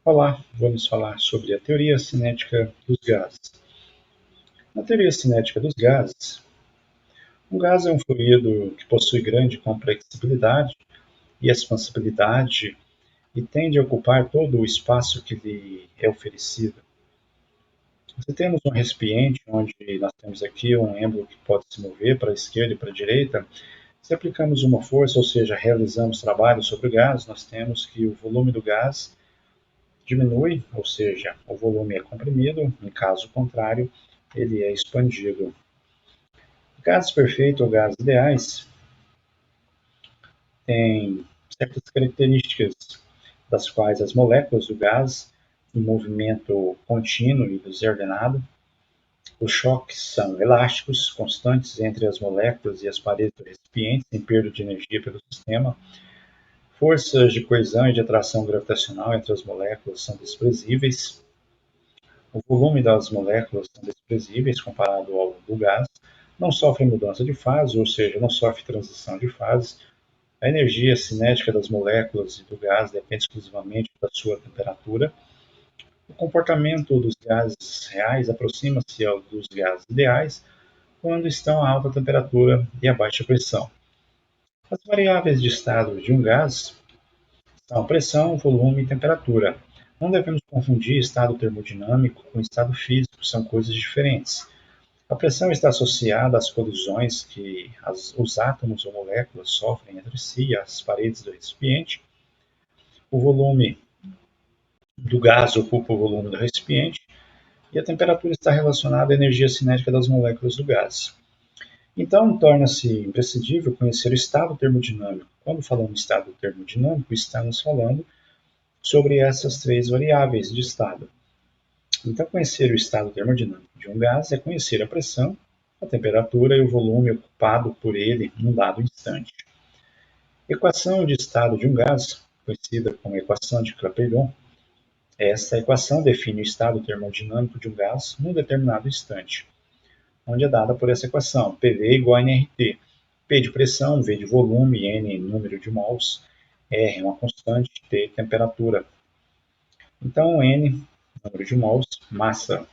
Olá, vamos falar sobre a teoria cinética dos gases. Na teoria cinética dos gases, um gás é um fluido que possui grande compressibilidade e expansibilidade e tende a ocupar todo o espaço que lhe é oferecido. Se temos um recipiente onde nós temos aqui um êmbolo que pode se mover para a esquerda e para a direita, se aplicamos uma força, ou seja, realizamos trabalho sobre o gás, nós temos que o volume do gás diminui, ou seja, o volume é comprimido, em caso contrário, ele é expandido. Gases perfeitos ou gases ideais têm certas características das quais as moléculas do gás em movimento contínuo e desordenado. Os choques são elásticos, constantes entre as moléculas e as paredes do recipiente, sem perda de energia pelo sistema. Forças de coesão e de atração gravitacional entre as moléculas são desprezíveis. O volume das moléculas são desprezíveis comparado ao do gás. Não sofre mudança de fase, ou seja, não sofre transição de fase. A energia cinética das moléculas e do gás depende exclusivamente da sua temperatura. O comportamento dos gases reais aproxima-se ao dos gases ideais quando estão a alta temperatura e a baixa pressão. As variáveis de estado de um gás são pressão, volume e temperatura. Não devemos confundir estado termodinâmico com estado físico, são coisas diferentes. A pressão está associada às colisões que os átomos ou moléculas sofrem entre si e as paredes do recipiente. O volume do gás ocupa o volume do recipiente e a temperatura está relacionada à energia cinética das moléculas do gás. Então, torna-se imprescindível conhecer o estado termodinâmico. Quando falamos em estado termodinâmico, estamos falando sobre essas três variáveis de estado. Então, conhecer o estado termodinâmico de um gás é conhecer a pressão, a temperatura e o volume ocupado por ele num dado instante. Equação de estado de um gás, conhecida como equação de Clapeyron. Esta equação define o estado termodinâmico de um gás num determinado instante, onde é dada por essa equação, PV igual a nRT. P de pressão, V de volume, N número de mols, R é uma constante, T temperatura. Então, N, número de mols, massa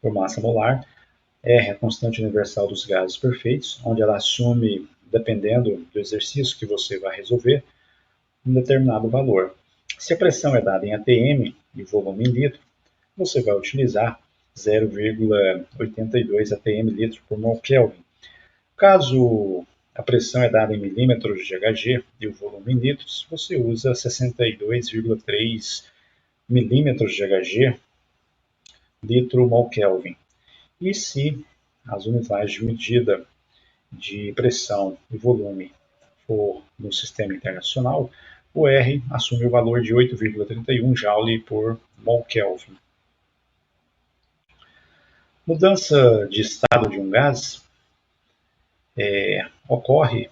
por massa molar, R é a constante universal dos gases perfeitos, onde ela assume, dependendo do exercício que você vai resolver, um determinado valor. Se a pressão é dada em atm e o volume em litro, você vai utilizar 0,82 atm litro por mol Kelvin. Caso a pressão é dada em milímetros de Hg e o volume em litros, você usa 62,3 milímetros de Hg litro mol Kelvin. E se as unidades de medida de pressão e volume for no sistema internacional, o R assume o valor de 8,31 Joule por mol Kelvin. Mudança de estado de um gás ocorre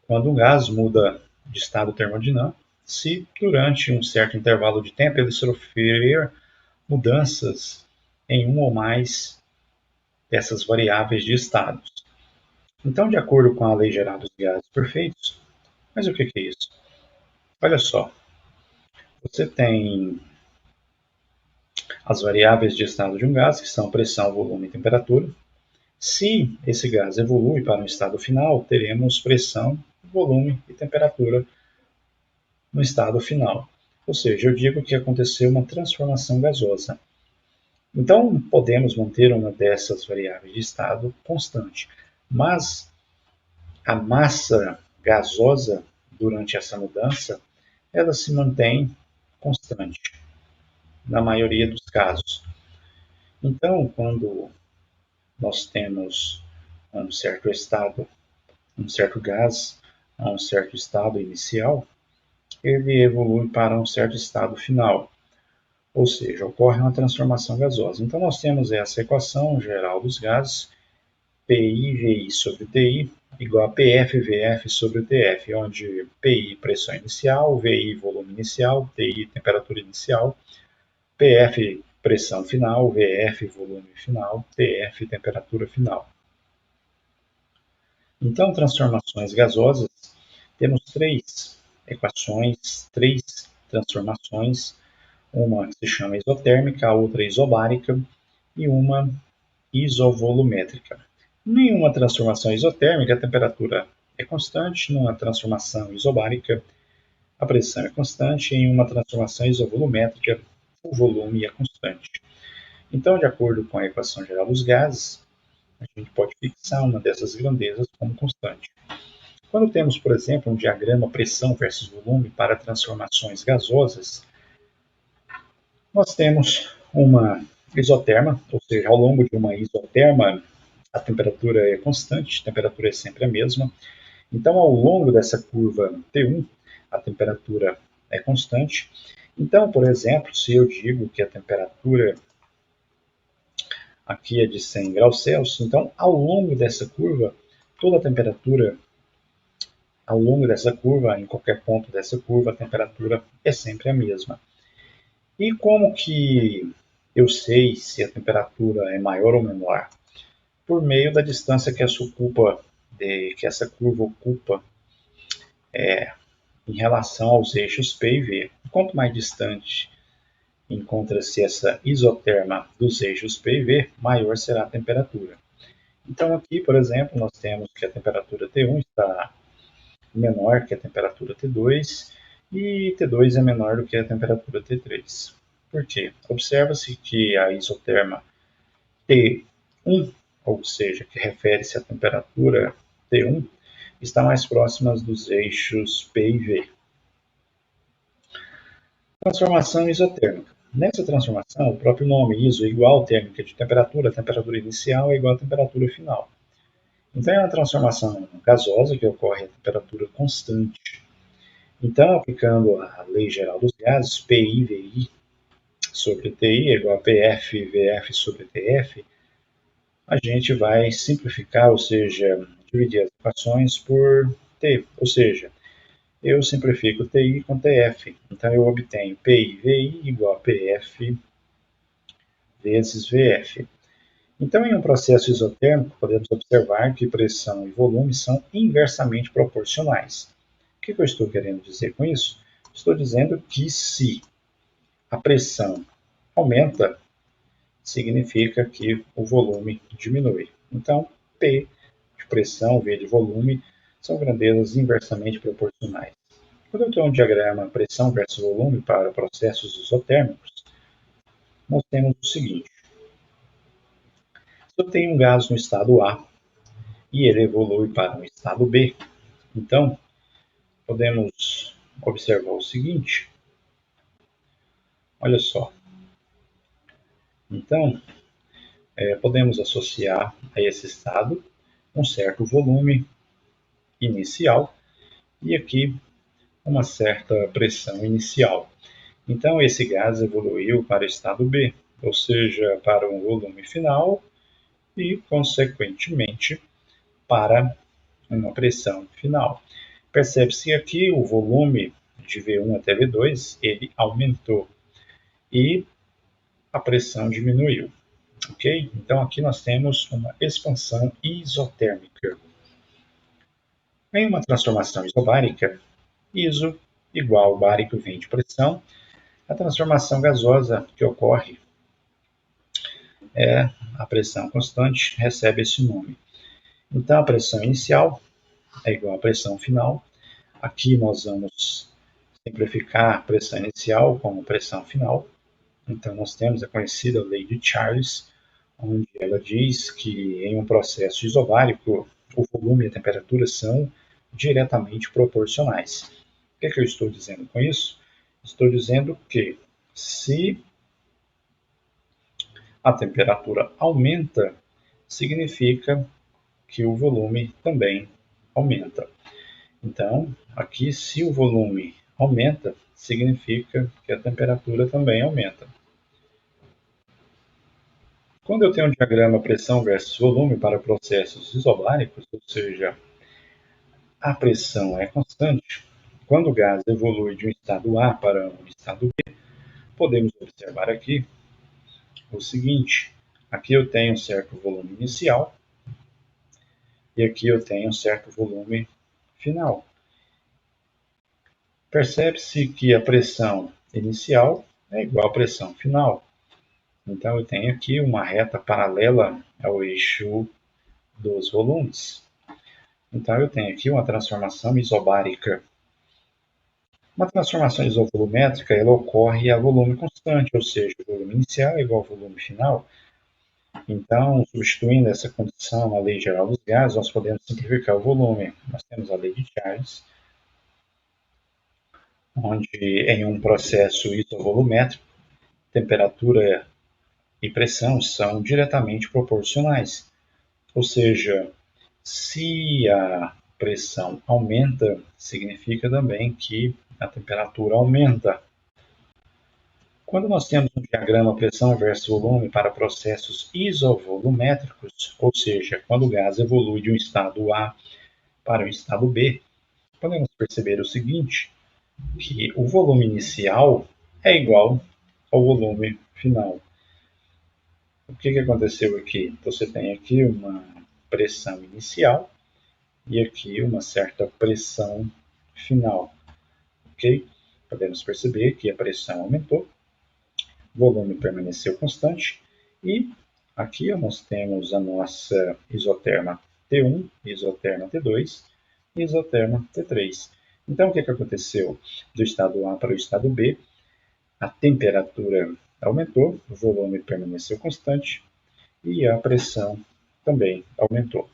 quando um gás muda de estado termodinâmico se, durante um certo intervalo de tempo, ele sofrer mudanças em um ou mais dessas variáveis de estados. Então, de acordo com a lei geral dos gases perfeitos, mas o que é isso? Olha só, você tem as variáveis de estado de um gás, que são pressão, volume e temperatura. Se esse gás evolui para um estado final, teremos pressão, volume e temperatura no estado final. Ou seja, eu digo que aconteceu uma transformação gasosa. Então, podemos manter uma dessas variáveis de estado constante, mas a massa gasosa durante essa mudança, ela se mantém constante, na maioria dos casos. Então, quando nós temos um certo estado, um certo gás, a um certo estado inicial, ele evolui para um certo estado final, ou seja, ocorre uma transformação gasosa. Então, nós temos essa equação geral dos gases, PI VI sobre TI, igual a PF VF sobre TF, onde PI pressão inicial, VI volume inicial, TI temperatura inicial, PF pressão final, VF volume final, TF temperatura final. Então, transformações gasosas, temos três equações, três transformações, uma que se chama isotérmica, a outra isobárica e uma isovolumétrica. Nenhuma transformação isotérmica a temperatura é constante, numa transformação isobárica a pressão é constante, em uma transformação isovolumétrica o volume é constante. Então, de acordo com a equação geral dos gases, a gente pode fixar uma dessas grandezas como constante. Quando temos, por exemplo, um diagrama pressão versus volume para transformações gasosas, nós temos uma isoterma, ou seja, ao longo de uma isoterma, a temperatura é constante, a temperatura é sempre a mesma. Então, ao longo dessa curva T1, a temperatura é constante. Então, por exemplo, se eu digo que a temperatura aqui é de 100 graus Celsius, então, ao longo dessa curva, toda a temperatura, ao longo dessa curva, em qualquer ponto dessa curva, a temperatura é sempre a mesma. E como que eu sei se a temperatura é maior ou menor? Por meio da distância que essa curva ocupa em relação aos eixos P e V. Quanto mais distante encontra-se essa isoterma dos eixos P e V, maior será a temperatura. Então aqui, por exemplo, nós temos que a temperatura T1 está menor que a temperatura T2 e T2 é menor do que a temperatura T3. Por quê? Observa-se que a isoterma T1, ou seja, que refere-se à temperatura T1, está mais próxima dos eixos P e V. Transformação isotérmica. Nessa transformação, o próprio nome iso é igual térmica de temperatura, a temperatura inicial é igual à temperatura final. Então, é uma transformação gasosa que ocorre a temperatura constante. Então, aplicando a lei geral dos gases, PI, VI sobre TI é igual a PF, VF sobre TF, a gente vai simplificar, ou seja, dividir as equações por T, ou seja, eu simplifico TI com TF. Então, eu obtenho PI, VI igual a PF vezes VF. Então, em um processo isotérmico, podemos observar que pressão e volume são inversamente proporcionais. O que eu estou querendo dizer com isso? Estou dizendo que se a pressão aumenta, significa que o volume diminui. Então, P de pressão, V de volume, são grandezas inversamente proporcionais. Quando eu tenho um diagrama pressão versus volume para processos isotérmicos, nós temos o seguinte. Se eu tenho um gás no estado A e ele evolui para um estado B, então podemos observar o seguinte. Olha só. Então, podemos associar a esse estado um certo volume inicial e aqui uma certa pressão inicial. Então, esse gás evoluiu para o estado B, ou seja, para um volume final e, consequentemente, para uma pressão final. Percebe-se aqui o volume de V1 até V2, ele aumentou e a pressão diminuiu. Ok? Então aqui nós temos uma expansão isotérmica. Em uma transformação isobárica, iso igual bárico vem de pressão, a transformação gasosa que ocorre é a pressão constante, recebe esse nome. Então a pressão inicial é igual à pressão final. Aqui nós vamos simplificar a pressão inicial como pressão final. Então nós temos a conhecida lei de Charles, onde ela diz que em um processo isobárico o volume e a temperatura são diretamente proporcionais. O que eu estou dizendo com isso? Estou dizendo que se a temperatura aumenta, significa que o volume também aumenta. Então, aqui, se o volume aumenta, significa que a temperatura também aumenta. Quando eu tenho um diagrama pressão versus volume para processos isobáricos, ou seja, a pressão é constante, quando o gás evolui de um estado A para um estado B, podemos observar aqui o seguinte. Aqui eu tenho um certo volume inicial e aqui eu tenho um certo volume final. percebe-se que a pressão inicial é igual à pressão final. Então, eu tenho aqui uma reta paralela ao eixo dos volumes. Então, eu tenho aqui uma transformação isobárica. Uma transformação isovolumétrica ela ocorre a volume constante, ou seja, o volume inicial é igual ao volume final. Então, substituindo essa condição na lei geral dos gases, nós podemos simplificar o volume. Nós temos a lei de Charles, onde em um processo isovolumétrico, temperatura e pressão são diretamente proporcionais. Ou seja, se a pressão aumenta, significa também que a temperatura aumenta. Quando nós temos um diagrama pressão versus volume para processos isovolumétricos, ou seja, quando o gás evolui de um estado A para o estado B, podemos perceber o seguinte, que o volume inicial é igual ao volume final. O que aconteceu aqui? Você tem aqui uma pressão inicial e aqui uma certa pressão final, ok? Podemos perceber que a pressão aumentou, o volume permaneceu constante e aqui nós temos a nossa isoterma T1, isoterma T2 e isoterma T3. Então, o que aconteceu? Do estado A para o estado B, a temperatura aumentou, o volume permaneceu constante e a pressão também aumentou.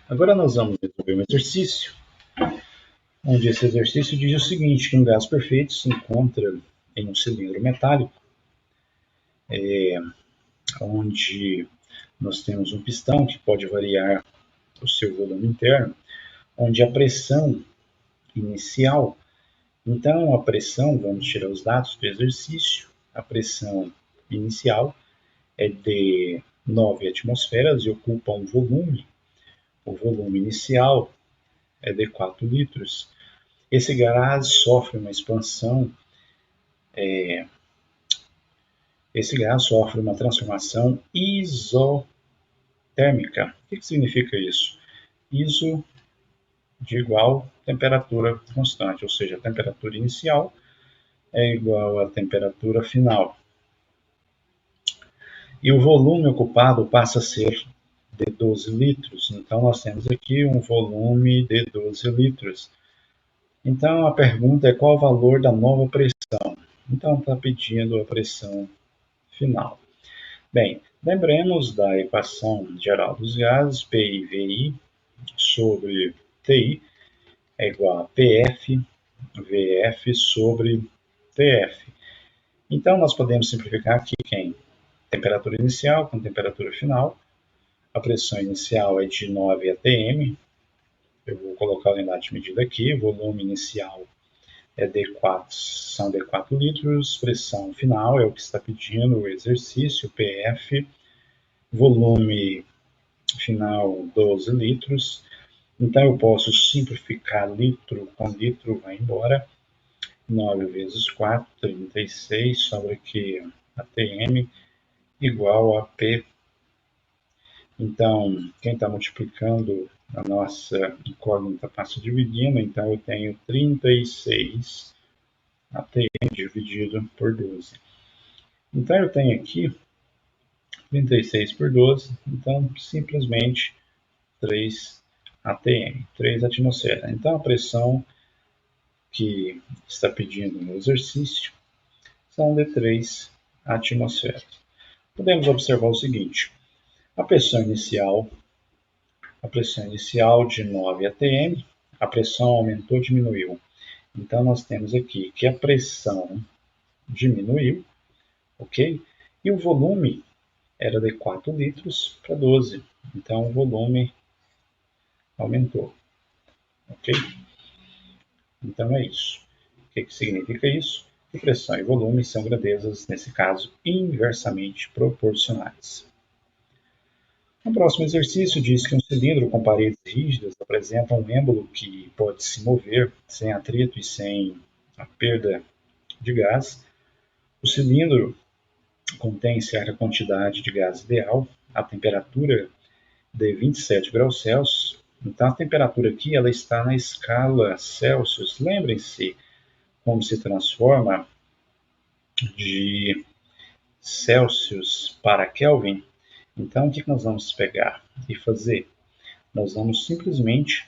Agora nós vamos resolver um exercício, onde esse exercício diz o seguinte, que um gás perfeito se encontra em um cilindro metálico, onde nós temos um pistão que pode variar o seu volume interno, onde a pressão inicial, então a pressão, vamos tirar os dados do exercício, a pressão inicial é de 9 atmosferas e ocupa um volume, o volume inicial é de 4 litros. Esse gás sofre uma expansão, esse gás sofre uma transformação isotérmica. O que significa isso? Iso de igual temperatura constante, ou seja, a temperatura inicial é igual à temperatura final. E o volume ocupado passa a ser de 12 litros. Então, nós temos aqui um volume de 12 litros. Então, a pergunta é qual o valor da nova pressão? Então, está pedindo a pressão final. Bem, lembremos da equação geral dos gases, PI/VI sobre TI é igual a PF, VF sobre TF. Então, nós podemos simplificar aqui quem? Temperatura inicial com temperatura final. A pressão inicial é de 9 atm. Eu vou colocar a unidade de medida aqui. O volume inicial é são de 4 litros. Pressão final é o que está pedindo o exercício, PF. Volume final, 12 litros. Então, eu posso simplificar litro com litro, vai embora. 9 vezes 4, 36, sobre aqui ATM, igual a P. Então, quem está multiplicando a nossa incógnita passa dividindo, então eu tenho 36 ATM dividido por 12. Então, eu tenho aqui 36 por 12, então simplesmente 3 ATM, 3 atmosferas. Então, a pressão que está pedindo no exercício são de 3 atmosferas. Podemos observar o seguinte, a pressão inicial de 9 atm, a pressão aumentou, diminuiu. Então, nós temos aqui que a pressão diminuiu, ok? E o volume era de 4 litros para 12, então o volume aumentou, ok? Então é isso. O que significa isso? Que pressão e volume são grandezas, nesse caso, inversamente proporcionais. O próximo exercício diz que um cilindro com paredes rígidas apresenta um êmbolo que pode se mover sem atrito e sem a perda de gás. O cilindro contém certa quantidade de gás ideal, a temperatura de 27 graus Celsius, Então, a temperatura aqui ela está na escala Celsius. Lembrem-se como se transforma de Celsius para Kelvin. Então, o que nós vamos pegar e fazer? Nós vamos simplesmente...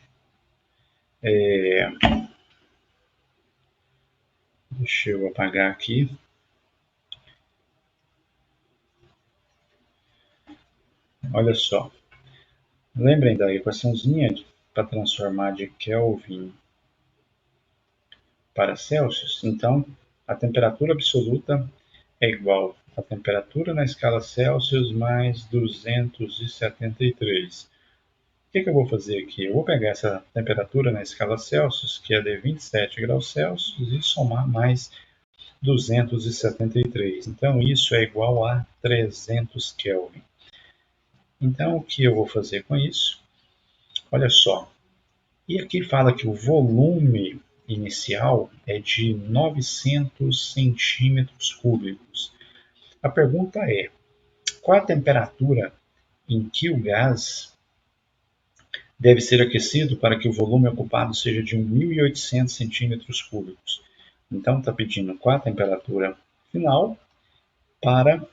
deixa eu apagar aqui. Olha só. Lembrem da equaçãozinha para transformar de Kelvin para Celsius? Então, a temperatura absoluta é igual à temperatura na escala Celsius mais 273. O que eu vou fazer aqui? Eu vou pegar essa temperatura na escala Celsius, que é de 27 graus Celsius, e somar mais 273. Então, isso é igual a 300 Kelvin. Então, o que eu vou fazer com isso? Olha só. E aqui fala que o volume inicial é de 900 centímetros cúbicos. A pergunta é, qual a temperatura em que o gás deve ser aquecido para que o volume ocupado seja de 1.800 centímetros cúbicos? Então, está pedindo qual a temperatura final para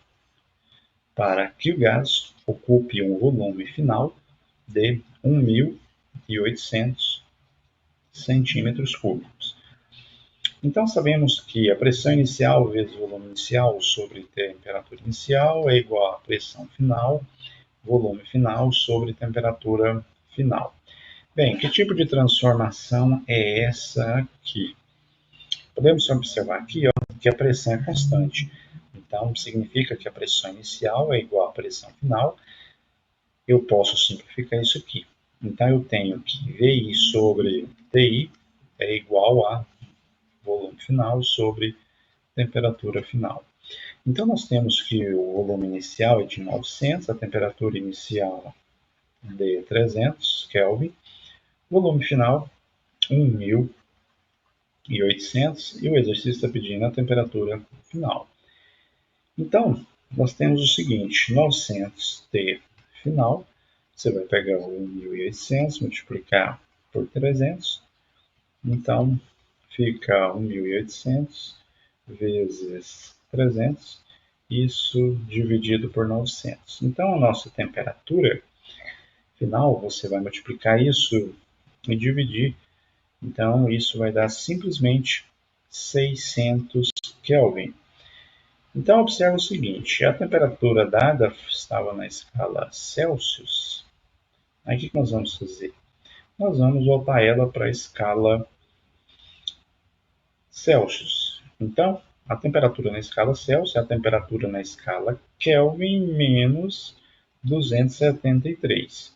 que o gás ocupe um volume final de 1.800 centímetros cúbicos. Então, sabemos que a pressão inicial vezes o volume inicial sobre temperatura inicial é igual à pressão final, volume final sobre temperatura final. Bem, que tipo de transformação é essa aqui? Podemos observar aqui que a pressão é constante. Então, significa que a pressão inicial é igual à pressão final. Eu posso simplificar isso aqui. Então, eu tenho que VI sobre TI é igual a volume final sobre temperatura final. Então, nós temos que o volume inicial é de 900, a temperatura inicial de 300 Kelvin, volume final 1.800 e o exercício está pedindo a temperatura final. Então, nós temos o seguinte, 900 T final, você vai pegar o 1.800, multiplicar por 300, então fica 1.800 vezes 300, isso dividido por 900. Então, a nossa temperatura final, você vai multiplicar isso e dividir. Então, isso vai dar simplesmente 600 Kelvin. Então, observe o seguinte, a temperatura dada estava na escala Celsius. Aí, o que nós vamos fazer? Nós vamos voltar ela para a escala Celsius. Então, a temperatura na escala Celsius é a temperatura na escala Kelvin menos 273.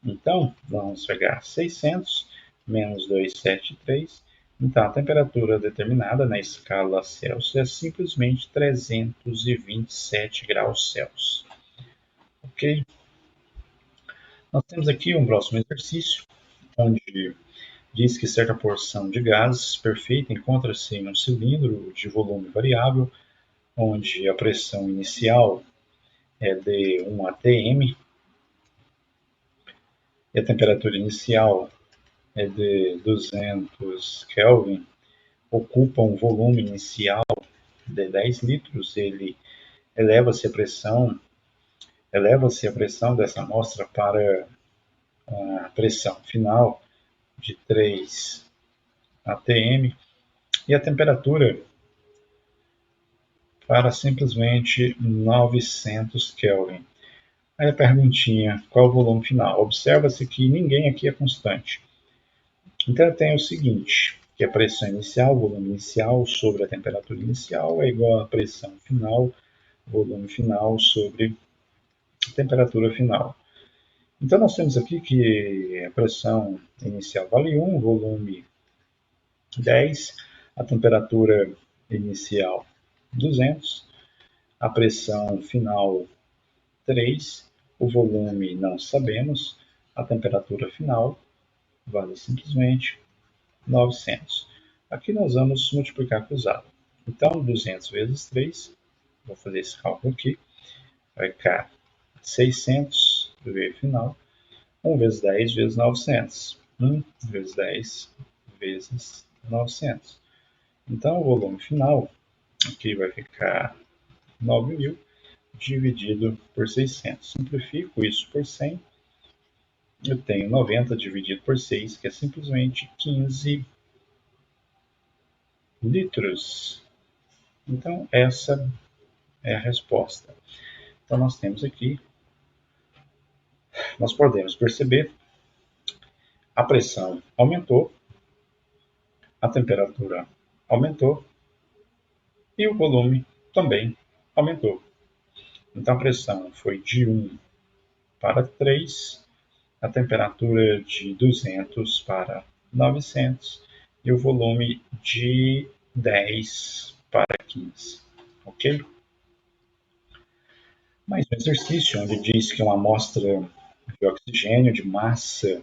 Então, vamos pegar 600 menos 273. Então, a temperatura determinada na escala Celsius é simplesmente 327 graus Celsius. Ok? Nós temos aqui um próximo exercício, onde diz que certa porção de gás perfeita encontra-se em um cilindro de volume variável, onde a pressão inicial é de 1 atm e a temperatura inicial é de 200 Kelvin, ocupa um volume inicial de 10 litros, ele eleva-se a pressão dessa amostra para a pressão final de 3 atm e a temperatura para simplesmente 900 Kelvin. Aí a perguntinha, qual o volume final? Observa-se que ninguém aqui é constante. Então eu tenho o seguinte, que a pressão inicial, o volume inicial sobre a temperatura inicial é igual à pressão final, volume final sobre a temperatura final. Então nós temos aqui que a pressão inicial vale 1, volume 10, a temperatura inicial 200, a pressão final 3, o volume não sabemos, a temperatura final vale simplesmente 900. Aqui nós vamos multiplicar cruzado. Então, 200 vezes 3, vou fazer esse cálculo aqui, vai ficar 600 V final 1 vezes 10 vezes 900. 1 vezes 10 vezes 900. Então, o volume final aqui vai ficar 9.000 dividido por 600. Simplifico isso por 100. Eu tenho 90 dividido por 6, que é simplesmente 15 litros. Então, essa é a resposta. Então, nós temos aqui, nós podemos perceber, a pressão aumentou, a temperatura aumentou e o volume também aumentou. Então, a pressão foi de 1 para 3, a temperatura de 200 para 900 e o volume de 10 para 15. Ok? Mais um exercício onde diz que uma amostra de oxigênio de massa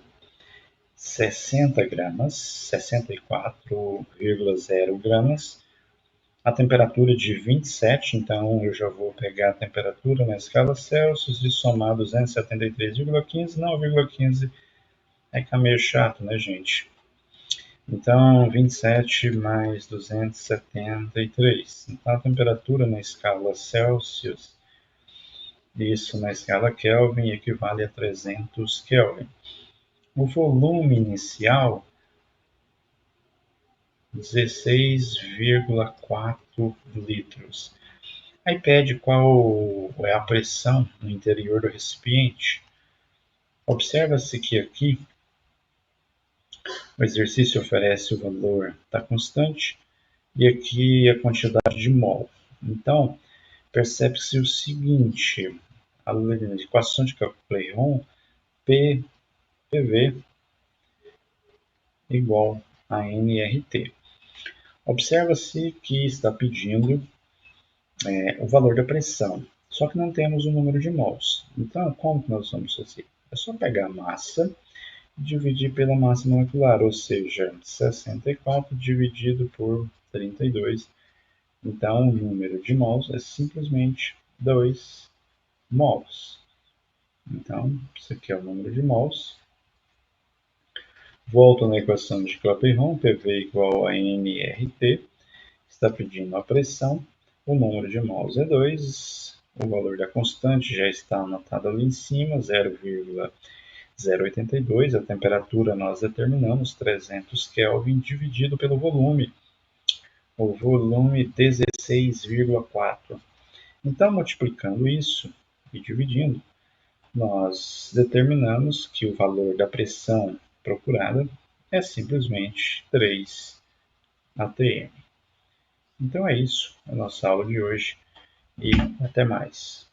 60 gramas, 64,0 gramas, a temperatura de 27, então eu já vou pegar a temperatura na escala Celsius e somar 273,15, não, 0,15 é que tá meio chato, né, gente? Então, 27 mais 273. Então, a temperatura na escala Celsius, isso na escala Kelvin, equivale a 300 Kelvin. O volume inicial, 16,4 litros. Aí pede qual é a pressão no interior do recipiente. Observa-se que aqui o exercício oferece o valor da constante e aqui a quantidade de mol. Então, percebe-se o seguinte, a equação de Clapeyron, PV igual a nRT. Observa-se que está pedindo o valor da pressão, só que não temos o número de mols. Então, como que nós vamos fazer? É só pegar a massa e dividir pela massa molecular, ou seja, 64 dividido por 32. Então, o número de mols é simplesmente 2 mols. Então, isso aqui é o número de mols. Volto na equação de Clapeyron, PV igual a nRT. Está pedindo a pressão, o número de mols é 2, o valor da constante já está anotado ali em cima, 0,082, a temperatura nós determinamos 300 Kelvin dividido pelo volume, o volume 16,4. Então, multiplicando isso e dividindo, nós determinamos que o valor da pressão procurada é simplesmente 3 atm. Então é isso, a nossa aula de hoje e até mais.